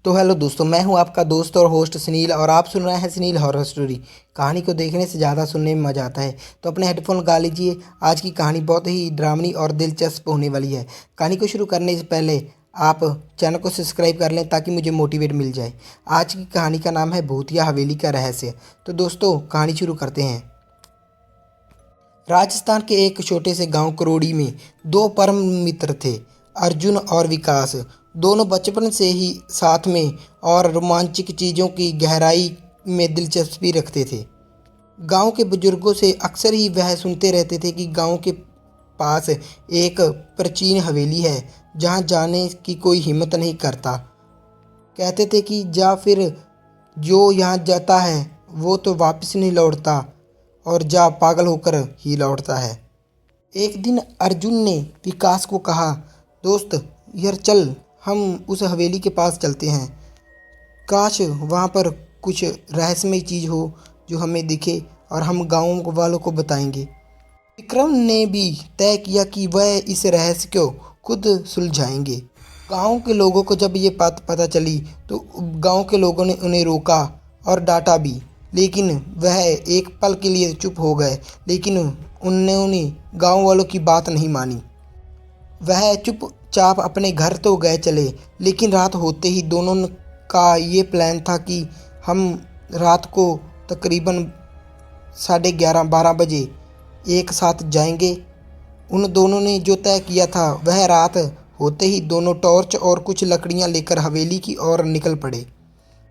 तो हेलो दोस्तों, मैं हूं आपका दोस्त और होस्ट सुनील और आप सुन रहे हैं सुनील हॉरर स्टोरी। कहानी को देखने से ज़्यादा सुनने में मज़ा आता है, तो अपने हेडफोन लगा लीजिए। आज की कहानी बहुत ही डरावनी और दिलचस्प होने वाली है। कहानी को शुरू करने से पहले आप चैनल को सब्सक्राइब कर लें ताकि मुझे मोटिवेट मिल जाए। आज की कहानी का नाम है भूतिया हवेली का रहस्य। तो दोस्तों, कहानी शुरू करते हैं। राजस्थान के एक छोटे से गांव करोड़ी में दो परम मित्र थे, अर्जुन और विकास। दोनों बचपन से ही साथ में और रोमांचक चीज़ों की गहराई में दिलचस्पी रखते थे। गांव के बुजुर्गों से अक्सर ही वह सुनते रहते थे कि गांव के पास एक प्राचीन हवेली है जहां जाने की कोई हिम्मत नहीं करता। कहते थे कि जा फिर जो यहाँ जाता है वो तो वापस नहीं लौटता और जा पागल होकर ही लौटता है। एक दिन अर्जुन ने विकास को कहा, दोस्त यार चल हम उस हवेली के पास चलते हैं। काश वहाँ पर कुछ रहस्यमय चीज़ हो जो हमें दिखे और हम गाँव वालों को बताएंगे। विक्रम ने भी तय किया कि वह इस रहस्य को खुद सुलझाएंगे। गांव के लोगों को जब ये बात पता चली तो गांव के लोगों ने उन्हें रोका और डांटा भी, लेकिन वह एक पल के लिए चुप हो गए। लेकिन उन्होंने गांव वालों की बात नहीं मानी। वह चुपचाप अपने घर तो गए चले, लेकिन रात होते ही दोनों का ये प्लान था कि हम रात को तकरीबन 11:30-12 बजे एक साथ जाएंगे। उन दोनों ने जो तय किया था वह रात होते ही दोनों टॉर्च और कुछ लकड़ियां लेकर हवेली की ओर निकल पड़े।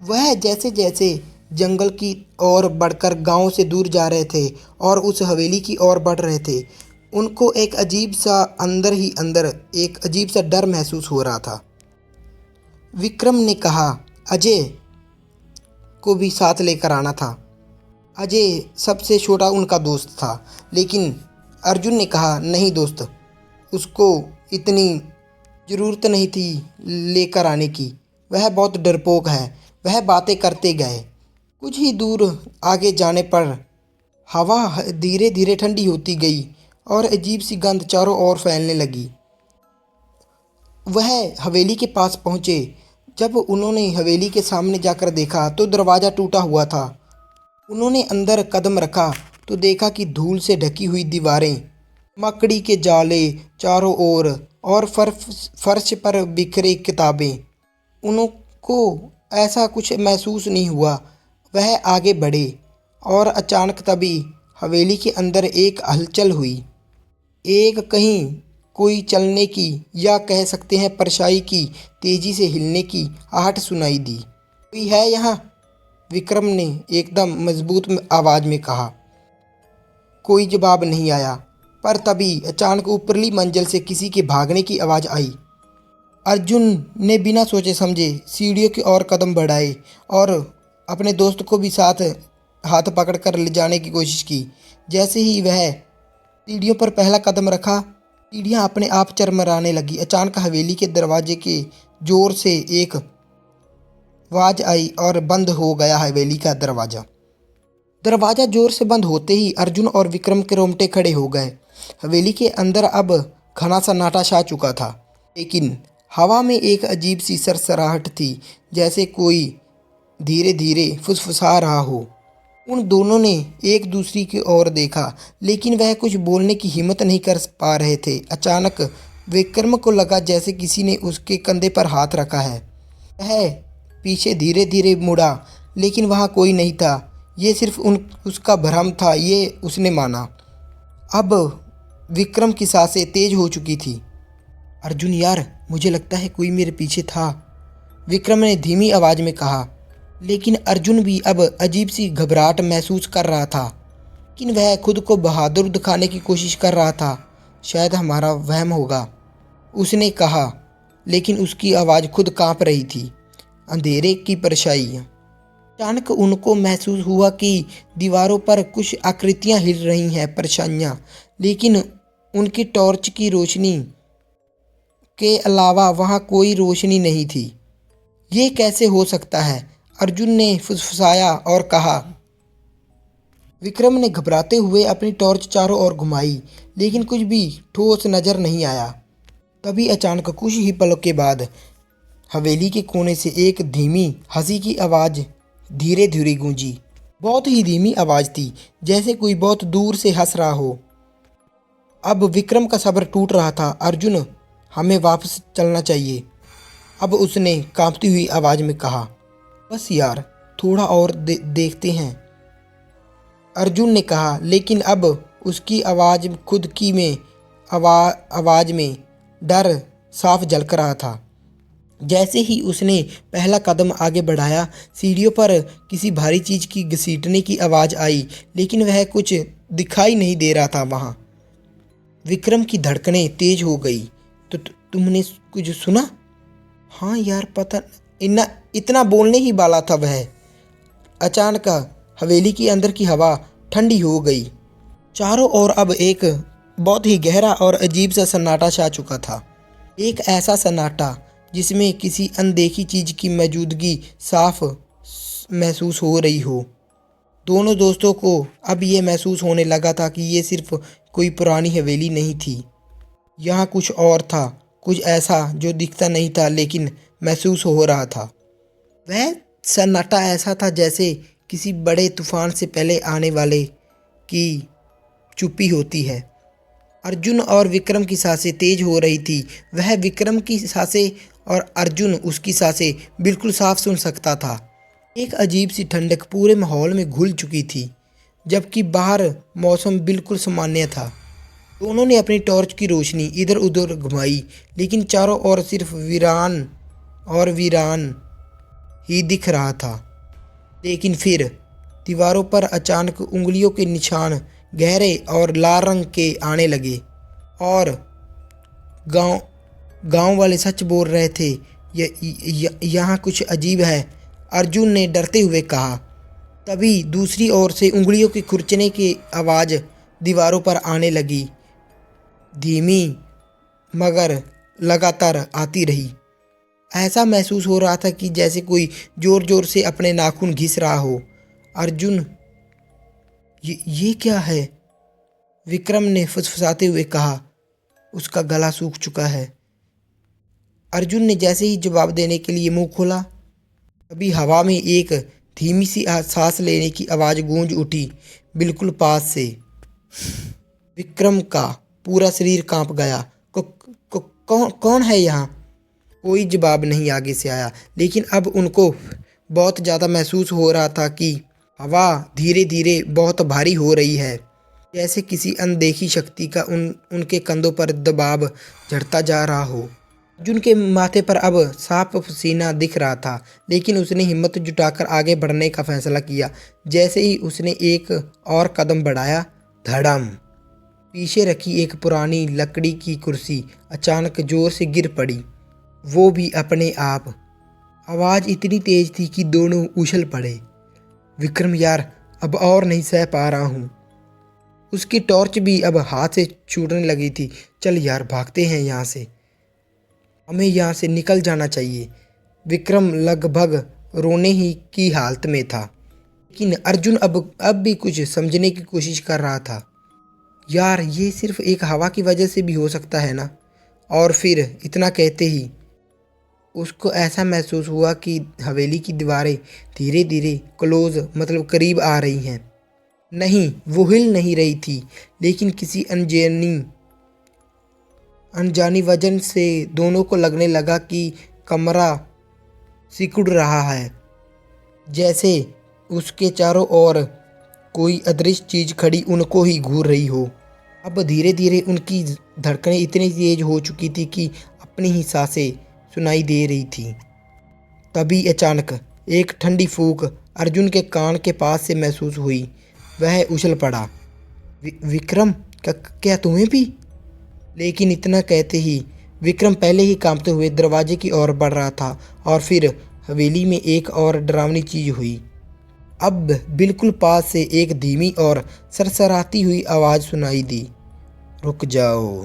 वह जैसे जैसे जंगल की ओर बढ़कर गांव से दूर जा रहे थे और उस हवेली की ओर बढ़ रहे थे, उनको एक अजीब सा अंदर ही अंदर एक अजीब सा डर महसूस हो रहा था। विक्रम ने कहा अजय को भी साथ लेकर आना था। अजय सबसे छोटा उनका दोस्त था, लेकिन अर्जुन ने कहा नहीं दोस्त, उसको इतनी ज़रूरत नहीं थी लेकर आने की, वह बहुत डरपोक है। वह बातें करते गए। कुछ ही दूर आगे जाने पर हवा धीरे धीरे ठंडी होती गई और अजीब सी गंध चारों ओर फैलने लगी। वह हवेली के पास पहुँचे। जब उन्होंने हवेली के सामने जाकर देखा तो दरवाज़ा टूटा हुआ था। उन्होंने अंदर कदम रखा तो देखा कि धूल से ढकी हुई दीवारें, मकड़ी के जाले चारों ओर और फर्श पर बिखरे किताबें। उनको ऐसा कुछ महसूस नहीं हुआ। वह आगे बढ़े और अचानक तभी हवेली के अंदर एक हलचल हुई। एक कहीं कोई चलने की या कह सकते हैं परछाई की तेजी से हिलने की आहट सुनाई दी। कोई है यहाँ? विक्रम ने एकदम मजबूत आवाज़ में कहा। कोई जवाब नहीं आया, पर तभी अचानक ऊपरली मंजिल से किसी के भागने की आवाज़ आई। अर्जुन ने बिना सोचे समझे सीढ़ियों की ओर कदम बढ़ाए और अपने दोस्त को भी साथ हाथ पकड़कर ले जाने की कोशिश की। जैसे ही वह सीढ़ियों पर पहला कदम रखा, सीढ़ियाँ अपने आप चरमराने लगी। अचानक हवेली के दरवाजे के जोर से एक आवाज़ आई और बंद हो गया हवेली का दरवाज़ा। दरवाज़ा जोर से बंद होते ही अर्जुन और विक्रम के रोंगटे खड़े हो गए। हवेली के अंदर अब घना सन्नाटा छा चुका था, लेकिन हवा में एक अजीब सी सरसराहट थी, जैसे कोई धीरे धीरे फुसफुसा रहा हो। उन दोनों ने एक दूसरे की ओर देखा, लेकिन वह कुछ बोलने की हिम्मत नहीं कर पा रहे थे। अचानक विक्रम को लगा जैसे किसी ने उसके कंधे पर हाथ रखा है। वह पीछे धीरे धीरे मुड़ा, लेकिन वहाँ कोई नहीं था। ये सिर्फ उसका भ्रम था, ये उसने माना। अब विक्रम की सांसें तेज हो चुकी थी। अर्जुन यार, मुझे लगता है कोई मेरे पीछे था, विक्रम ने धीमी आवाज़ में कहा। लेकिन अर्जुन भी अब अजीब सी घबराहट महसूस कर रहा था, लेकिन वह खुद को बहादुर दिखाने की कोशिश कर रहा था। शायद हमारा वहम होगा, उसने कहा, लेकिन उसकी आवाज़ खुद कांप रही थी। अंधेरे की परछाई। अचानक उनको महसूस हुआ कि दीवारों पर कुछ आकृतियां हिल रही हैं, परछाइयाँ, लेकिन उनकी टॉर्च की रोशनी के अलावा वहाँ कोई रोशनी नहीं थी। ये कैसे हो सकता है? अर्जुन ने फुसफुसाया और कहा। विक्रम ने घबराते हुए अपनी टॉर्च चारों ओर घुमाई, लेकिन कुछ भी ठोस नजर नहीं आया। तभी अचानक कुछ ही पलों के बाद हवेली के कोने से एक धीमी हंसी की आवाज़ धीरे धीरे गूंजी। बहुत ही धीमी आवाज़ थी, जैसे कोई बहुत दूर से हंस रहा हो। अब विक्रम का सब्र टूट रहा था। अर्जुन, हमें वापस चलना चाहिए, अब उसने कांपती हुई आवाज़ में कहा। बस यार, थोड़ा और देखते हैं, अर्जुन ने कहा, लेकिन अब उसकी आवाज़ खुद की में आवाज़ में डर साफ झलक रहा था। जैसे ही उसने पहला कदम आगे बढ़ाया, सीढ़ियों पर किसी भारी चीज़ की घसीटने की आवाज़ आई, लेकिन वह कुछ दिखाई नहीं दे रहा था वहाँ। विक्रम की धड़कनें तेज हो गई। तो तुमने कुछ सुना? हाँ यार, पता इतना बोलने ही वाला था वह। अचानक हवेली के अंदर की हवा ठंडी हो गई। चारों ओर अब एक बहुत ही गहरा और अजीब सा सन्नाटा छा चुका था। एक ऐसा सन्नाटा जिसमें किसी अनदेखी चीज़ की मौजूदगी साफ महसूस हो रही हो। दोनों दोस्तों को अब ये महसूस होने लगा था कि ये सिर्फ कोई पुरानी हवेली नहीं थी। यहाँ कुछ और था, कुछ ऐसा जो दिखता नहीं था लेकिन महसूस हो रहा था। वह सन्नाटा ऐसा था जैसे किसी बड़े तूफान से पहले आने वाले की चुप्पी होती है। अर्जुन और विक्रम की सांसें तेज हो रही थी। वह विक्रम की सांसें और अर्जुन उसकी सांसें बिल्कुल साफ सुन सकता था। एक अजीब सी ठंडक पूरे माहौल में घुल चुकी थी, जबकि बाहर मौसम बिल्कुल सामान्य था। दोनों ने अपनी टॉर्च की रोशनी इधर उधर घुमाई, लेकिन चारों ओर सिर्फ वीरान और वीरान ही दिख रहा था। लेकिन फिर दीवारों पर अचानक उंगलियों के निशान गहरे और लाल रंग के आने लगे और गांव वाले सच बोल रहे थे। यहाँ कुछ अजीब है, अर्जुन ने डरते हुए कहा। तभी दूसरी ओर से उंगलियों के खुरचने की आवाज़ दीवारों पर आने लगी, धीमी मगर लगातार आती रही। ऐसा महसूस हो रहा था कि जैसे कोई ज़ोर ज़ोर से अपने नाखून घिस रहा हो। अर्जुन, ये क्या है? विक्रम ने फुसफुसाते हुए कहा। उसका गला सूख चुका है। अर्जुन ने जैसे ही जवाब देने के लिए मुंह खोला, तभी हवा में एक धीमी सी सांस लेने की आवाज़ गूंज उठी, बिल्कुल पास से। विक्रम का पूरा शरीर कांप गया। कौन है यहाँ? कोई जवाब नहीं आगे से आया, लेकिन अब उनको बहुत ज़्यादा महसूस हो रहा था कि हवा धीरे धीरे बहुत भारी हो रही है, जैसे किसी अनदेखी शक्ति का उनके कंधों पर दबाव झड़ता जा रहा हो। अर्जुन के माथे पर अब साफ पसीना दिख रहा था, लेकिन उसने हिम्मत जुटाकर आगे बढ़ने का फैसला किया। जैसे ही उसने एक और कदम बढ़ाया, धड़म, पीछे रखी एक पुरानी लकड़ी की कुर्सी अचानक जोर से गिर पड़ी, वो भी अपने आप। आवाज़ इतनी तेज थी कि दोनों उछल पड़े। विक्रम यार, अब और नहीं सह पा रहा हूँ। उसकी टॉर्च भी अब हाथ से छूटने लगी थी। चल यार, भागते हैं यहाँ से, हमें यहाँ से निकल जाना चाहिए। विक्रम लगभग रोने ही की हालत में था, लेकिन अर्जुन अब भी कुछ समझने की कोशिश कर रहा था। यार, ये सिर्फ एक हवा की वजह से भी हो सकता है ना? और फिर इतना कहते ही उसको ऐसा महसूस हुआ कि हवेली की दीवारें धीरे धीरे मतलब करीब आ रही हैं। नहीं, वो हिल नहीं रही थी, लेकिन किसी अनजानी वजह से दोनों को लगने लगा कि कमरा सिकुड़ रहा है, जैसे उसके चारों ओर कोई अदृश्य चीज़ खड़ी उनको ही घूर रही हो। अब धीरे धीरे उनकी धड़कनें इतनी तेज हो चुकी थी कि अपनी ही सांसें सुनाई दे रही थी। तभी अचानक एक ठंडी फूंक अर्जुन के कान के पास से महसूस हुई। वह उछल पड़ा। विक्रम, क्या तुम्हें भी? लेकिन इतना कहते ही विक्रम पहले ही कांपते हुए दरवाजे की ओर बढ़ रहा था, और फिर हवेली में एक और डरावनी चीज़ हुई। अब बिल्कुल पास से एक धीमी और सरसराती हुई आवाज़ सुनाई दी, रुक जाओ।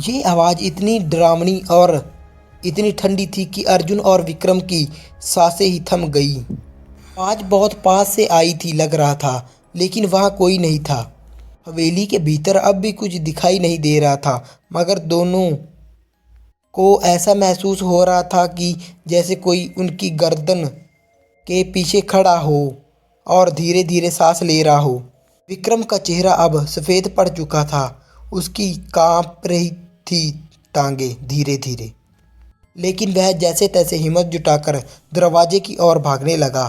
ये आवाज़ इतनी डरावनी और इतनी ठंडी थी कि अर्जुन और विक्रम की सांसें ही थम गई। आवाज़ बहुत पास से आई थी लग रहा था, लेकिन वहाँ कोई नहीं था। हवेली के भीतर अब भी कुछ दिखाई नहीं दे रहा था, मगर दोनों को ऐसा महसूस हो रहा था कि जैसे कोई उनकी गर्दन के पीछे खड़ा हो और धीरे धीरे सांस ले रहा हो। विक्रम का चेहरा अब सफ़ेद पड़ चुका था, उसकी कांप रही थी टांगें धीरे धीरे, लेकिन वह जैसे तैसे हिम्मत जुटाकर दरवाजे की ओर भागने लगा।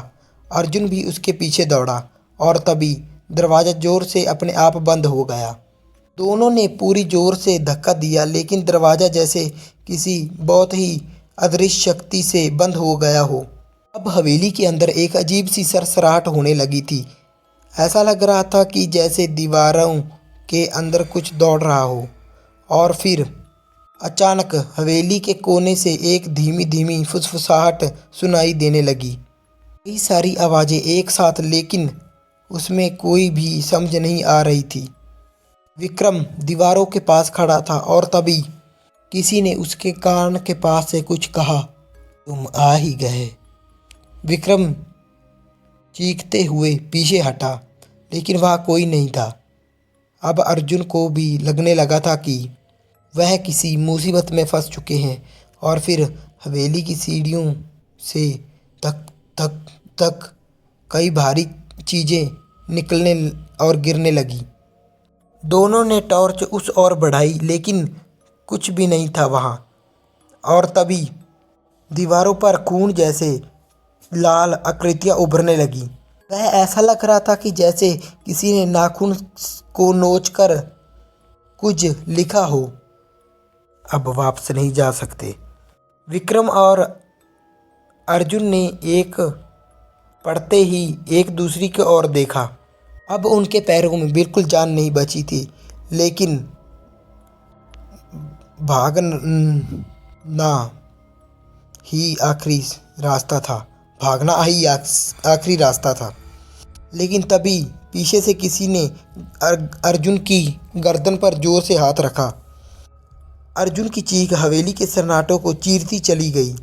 अर्जुन भी उसके पीछे दौड़ा और तभी दरवाज़ा ज़ोर से अपने आप बंद हो गया। दोनों ने पूरी जोर से धक्का दिया, लेकिन दरवाज़ा जैसे किसी बहुत ही अदृश्य शक्ति से बंद हो गया हो। अब हवेली के अंदर एक अजीब सी सरसराहट होने लगी थी। ऐसा लग रहा था कि जैसे दीवारों के अंदर कुछ दौड़ रहा हो। और फिर अचानक हवेली के कोने से एक धीमी धीमी फुसफुसाहट सुनाई देने लगी। कई सारी आवाज़ें एक साथ, लेकिन उसमें कोई भी समझ नहीं आ रही थी। विक्रम दीवारों के पास खड़ा था और तभी किसी ने उसके कान के पास से कुछ कहा, तुम आ ही गए। विक्रम चीखते हुए पीछे हटा, लेकिन वहाँ कोई नहीं था। अब अर्जुन को भी लगने लगा था कि वह किसी मुसीबत में फंस चुके हैं। और फिर हवेली की सीढ़ियों से धक धक धक कई भारी चीज़ें निकलने और गिरने लगी। दोनों ने टॉर्च उस ओर बढ़ाई, लेकिन कुछ भी नहीं था वहाँ। और तभी दीवारों पर खून जैसे लाल आकृतियाँ उभरने लगी। वह ऐसा लग रहा था कि जैसे किसी ने नाखून को नोचकर कुछ लिखा हो, अब वापस नहीं जा सकते। विक्रम और अर्जुन ने एक पढ़ते ही एक दूसरे की ओर देखा। अब उनके पैरों में बिल्कुल जान नहीं बची थी, लेकिन भागना ही आखिरी रास्ता था। भागना ही आखिरी रास्ता था। लेकिन तभी पीछे से किसी ने अर्जुन की गर्दन पर जोर से हाथ रखा। अर्जुन की चीख हवेली के सन्नाटों को चीरती चली गई।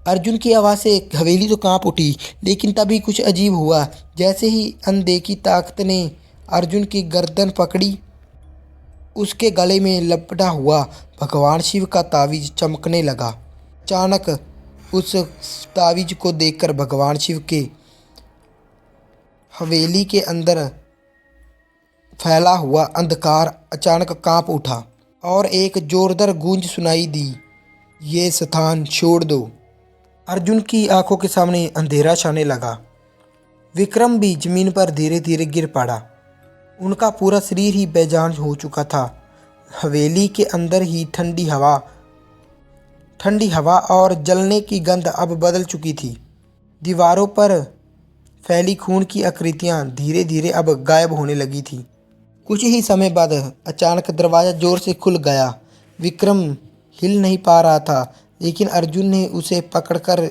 अर्जुन की आवाज़ से हवेली तो कांप उठी, लेकिन तभी कुछ अजीब हुआ। जैसे ही अनदेखी ताकत ने अर्जुन की गर्दन पकड़ी, उसके गले में लपटा हुआ भगवान शिव का तावीज़ चमकने लगा। अचानक उस तावीज़ को देखकर भगवान शिव के हवेली के अंदर फैला हुआ अंधकार अचानक कांप उठा और एक जोरदार गूंज सुनाई दी, ये स्थान छोड़ दो। अर्जुन की आंखों के सामने अंधेरा छाने लगा। विक्रम भी जमीन पर धीरे धीरे गिर पड़ा। उनका पूरा शरीर ही बेजान हो चुका था। हवेली के अंदर ही ठंडी हवा और जलने की गंध अब बदल चुकी थी। दीवारों पर फैली खून की आकृतियाँ धीरे धीरे अब गायब होने लगी थी। कुछ ही समय बाद अचानक दरवाज़ा जोर से खुल गया। विक्रम हिल नहीं पा रहा था, लेकिन अर्जुन ने उसे पकड़कर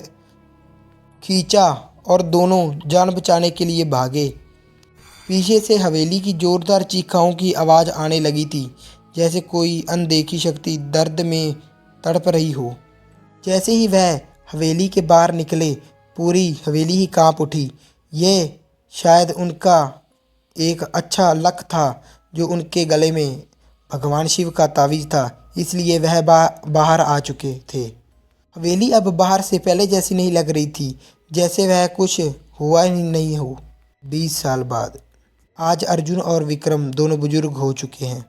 खींचा और दोनों जान बचाने के लिए भागे। पीछे से हवेली की जोरदार चीखाओं की आवाज़ आने लगी थी, जैसे कोई अनदेखी शक्ति दर्द में तड़प रही हो। जैसे ही वह हवेली के बाहर निकले, पूरी हवेली ही कांप उठी। ये शायद उनका एक अच्छा लक था जो उनके गले में भगवान शिव का तावीज़ था, इसलिए वह बाहर आ चुके थे। हवेली अब बाहर से पहले जैसी नहीं लग रही थी, जैसे वह कुछ हुआ ही नहीं हो। 20 साल बाद आज अर्जुन और विक्रम दोनों बुजुर्ग हो चुके हैं।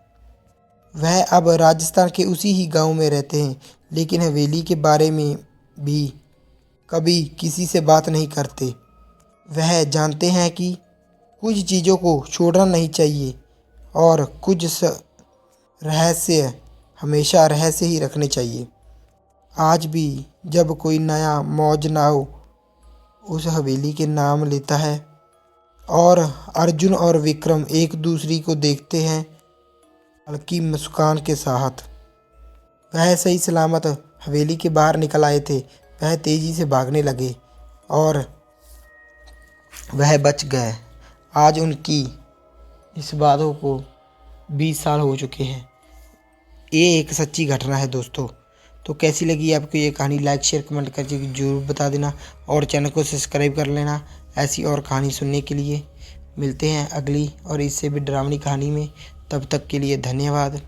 वह अब राजस्थान के उसी ही गांव में रहते हैं, लेकिन हवेली के बारे में भी कभी किसी से बात नहीं करते। वह जानते हैं कि कुछ चीज़ों को छोड़ना नहीं चाहिए और कुछ रहस्य हमेशा रहस्य ही रखने चाहिए। आज भी जब कोई नया मौजनाव उस हवेली के नाम लेता है और अर्जुन और विक्रम एक दूसरे को देखते हैं हल्की मुस्कान के साथ। वह सही सलामत हवेली के बाहर निकल आए थे। वह तेज़ी से भागने लगे और वह बच गए। आज उनकी इस बातों को 20 साल हो चुके हैं। ये एक सच्ची घटना है दोस्तों। तो कैसी लगी आपको ये कहानी, लाइक शेयर कमेंट करके ज़रूर बता देना और चैनल को सब्सक्राइब कर लेना ऐसी और कहानी सुनने के लिए। मिलते हैं अगली और इससे भी डरावनी कहानी में। तब तक के लिए धन्यवाद।